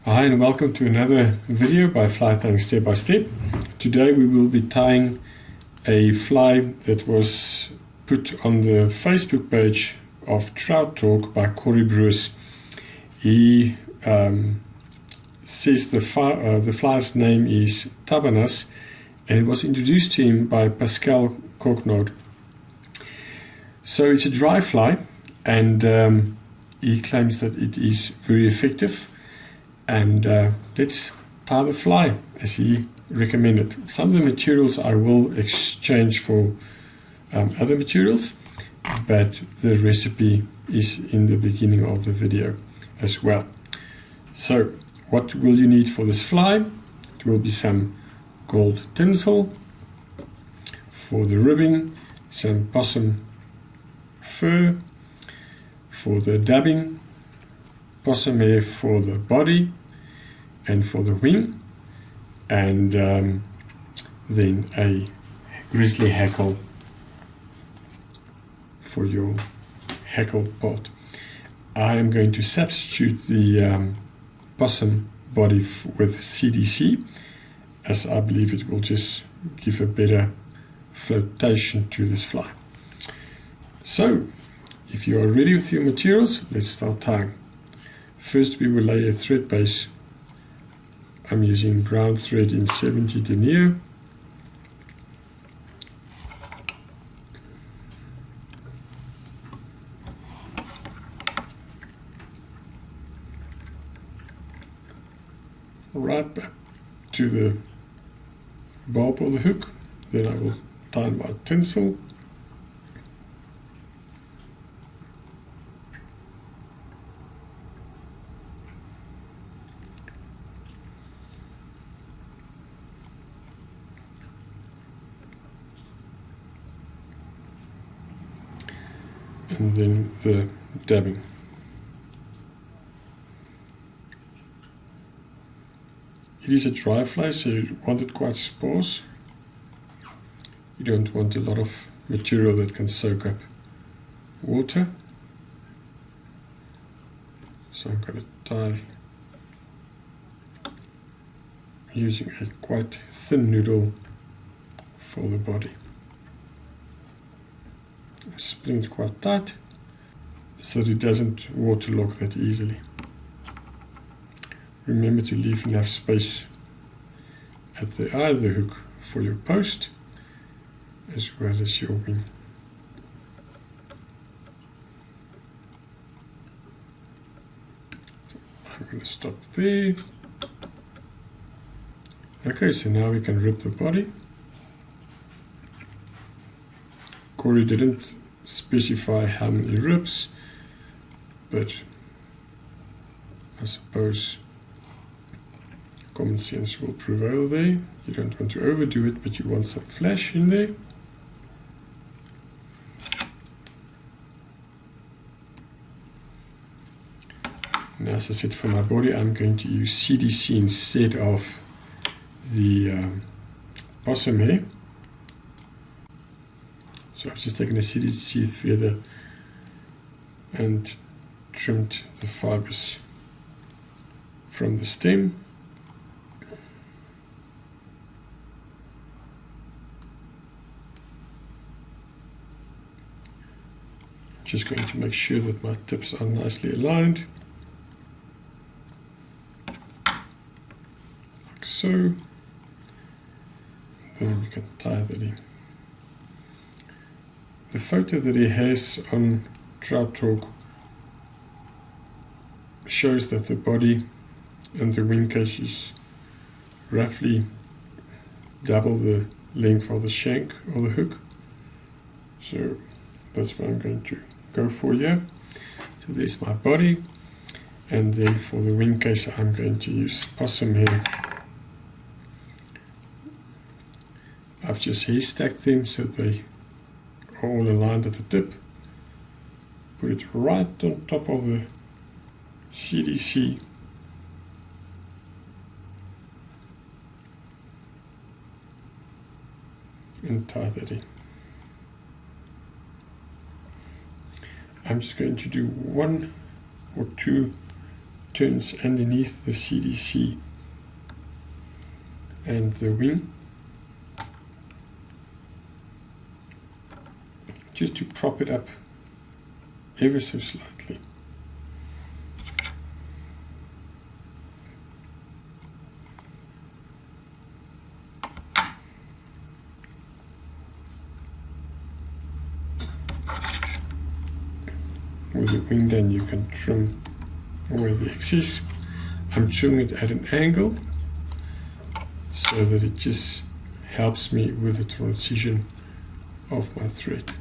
Hi and welcome to another video by Fly Tying Step by Step. Today we will be tying a fly that was put on the Facebook page of Trout Talk by Corey Bruce. He says the fly's name is Tabanas, and it was introduced to him by Pascal Cognard. So it's a dry fly, and he claims that it is very effective. And let's tie the fly as he recommended. Some of the materials I will exchange for other materials, but the recipe is in the beginning of the video as well. So what will you need for this fly? It will be some gold tinsel for the ribbing, some possum fur for the dabbing, possum hair for the body and for the wing, and then a grizzly hackle for your hackle part. I am going to substitute the possum body with CDC, as I believe it will just give a better flotation to this fly. So if you are ready with your materials, let's start tying. First we will lay a thread base. I'm using brown thread in 70 denier. Right back to the barb of the hook. Then I will tie my tinsel. And then the dabbing. It is a dry fly, so you want it quite sparse. You don't want a lot of material that can soak up water. So I'm going to tie using a quite thin noodle for the body. Spring it quite tight so that it doesn't waterlock that easily. Remember to leave enough space at the eye of the hook for your post as well as your wing. So I'm going to stop there. Okay, so now we can rip the body. Corey didn't specify how many rips, but I suppose common sense will prevail there. You don't want to overdo it, but you want some flash in there. Now, as I said, for my body I'm going to use CDC instead of the possum hair. So I've just taken a CDC feather and trimmed the fibers from the stem. Just going to make sure that my tips are nicely aligned, like so. Then we can tie that in. The photo that he has on Trout Talk shows that the body and the wing case is roughly double the length of the shank or the hook. So that's what I'm going to go for here. So there's my body, and then for the wing case I'm going to use possum hair. I've just hair stacked them so they are all aligned at the tip. Put it right on top of the CDC. And tie that in. I'm just going to do one or two turns underneath the CDC and the wing, just to prop it up ever so slightly. With the wing then you can trim away the excess. I'm trimming it at an angle so that it just helps me with the transition of my thread.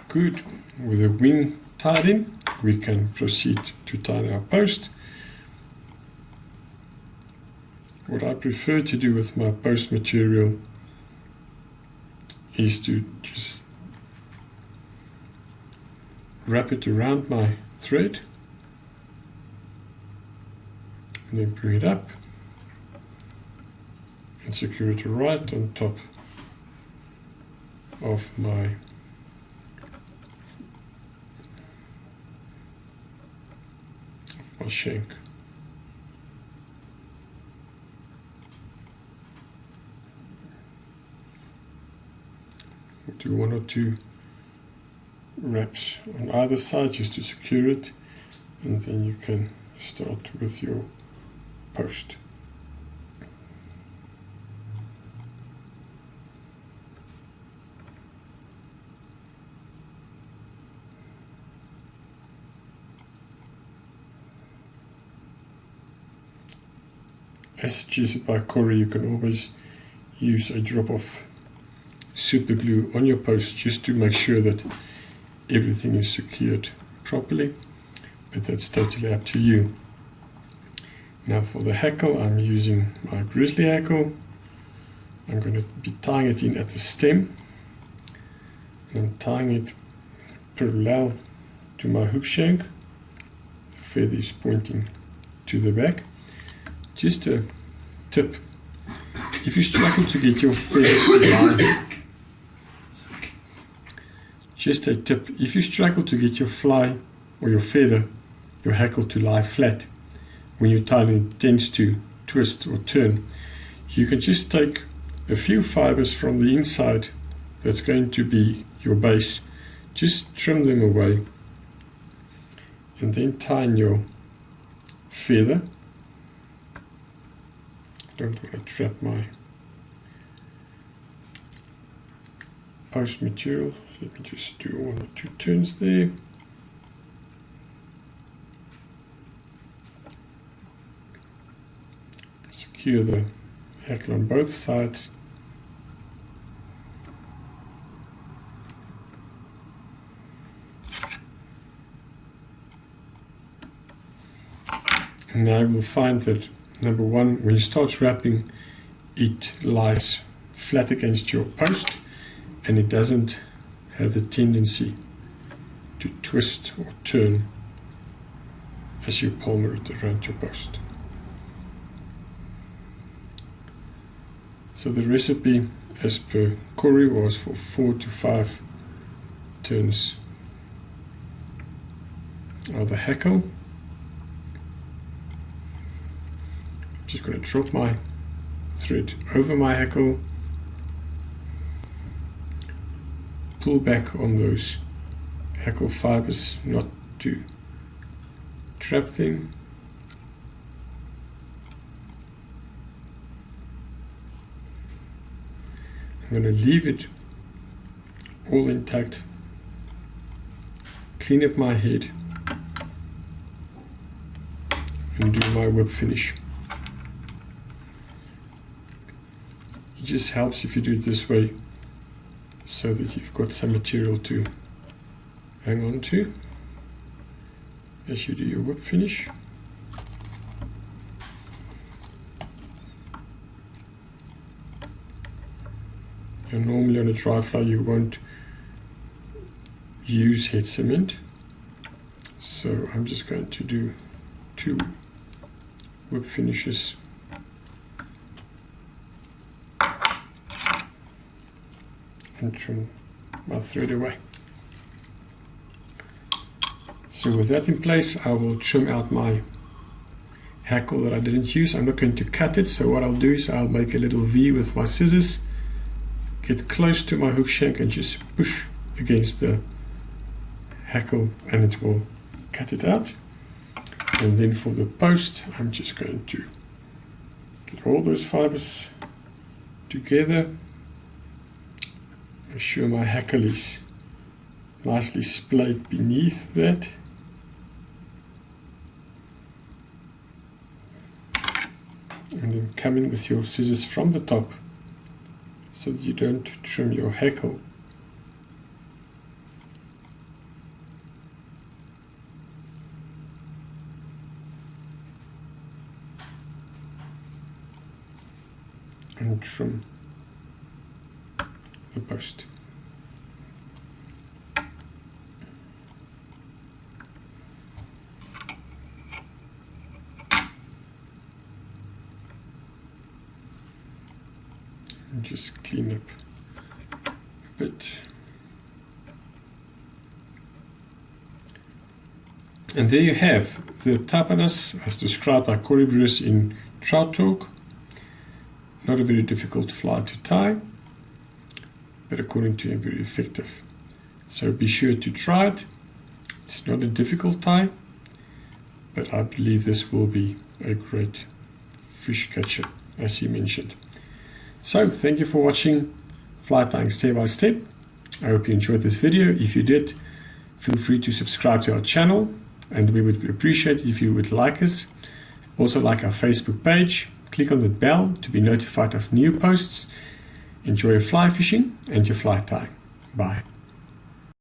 Good. With the wing tied in, we can proceed to tie our post. What I prefer to do with my post material is to just wrap it around my thread and then bring it up and secure it right on top of my shank. We'll do 1 or 2 wraps on either side just to secure it, and then you can start with your post. As suggested by Corey, you can always use a drop of super glue on your post just to make sure that everything is secured properly, but that's totally up to you. Now for the hackle, I'm using my grizzly hackle. I'm going to be tying it in at the stem, and I'm tying it parallel to my hook shank. The feather is pointing to the back. Just a tip, if you struggle to get your feather to lie, just a tip, if you struggle to get your fly or your feather, your hackle to lie flat, when you're tying it tends to twist or turn, you can just take a few fibers from the inside that's going to be your base, just trim them away and then tie in your feather. Don't want to trap my post material, so let me just do 1 or 2 turns there. Secure the hackle on both sides. And now you will find that number 1, when you start wrapping, it lies flat against your post and it doesn't have the tendency to twist or turn as you palmer it around your post. So the recipe, as per Corey, was for 4 to 5 turns of the hackle. Just going to drop my thread over my hackle, pull back on those hackle fibers not to trap them, I'm going to leave it all intact, clean up my head and do my whip finish. It just helps if you do it this way so that you've got some material to hang on to as you do your whip finish. And normally on a dry fly you won't use head cement, so I'm just going to do 2 whip finishes and trim my thread away. So with that in place, I will trim out my hackle that I didn't use. I'm not going to cut it, so what I'll do is I'll make a little V with my scissors, get close to my hook shank and just push against the hackle and it will cut it out. And then for the post, I'm just going to get all those fibers together. Make sure my hackle is nicely splayed beneath that. And then come in with your scissors from the top so that you don't trim your hackle. And trim the post. And just clean up a bit. And there you have the Tabanas as described by Corey Bruce in Trout Talk. Not a very difficult fly to tie, but according to him very effective. So be sure to try it. It's not a difficult tie, but I believe this will be a great fish catcher, as he mentioned. So thank you for watching Fly Tying Step by Step. I hope you enjoyed this video. If you did, feel free to subscribe to our channel, and we would appreciate it if you would like us. Also like our Facebook page. Click on the bell to be notified of new posts. Enjoy your fly fishing and your fly tying. Bye.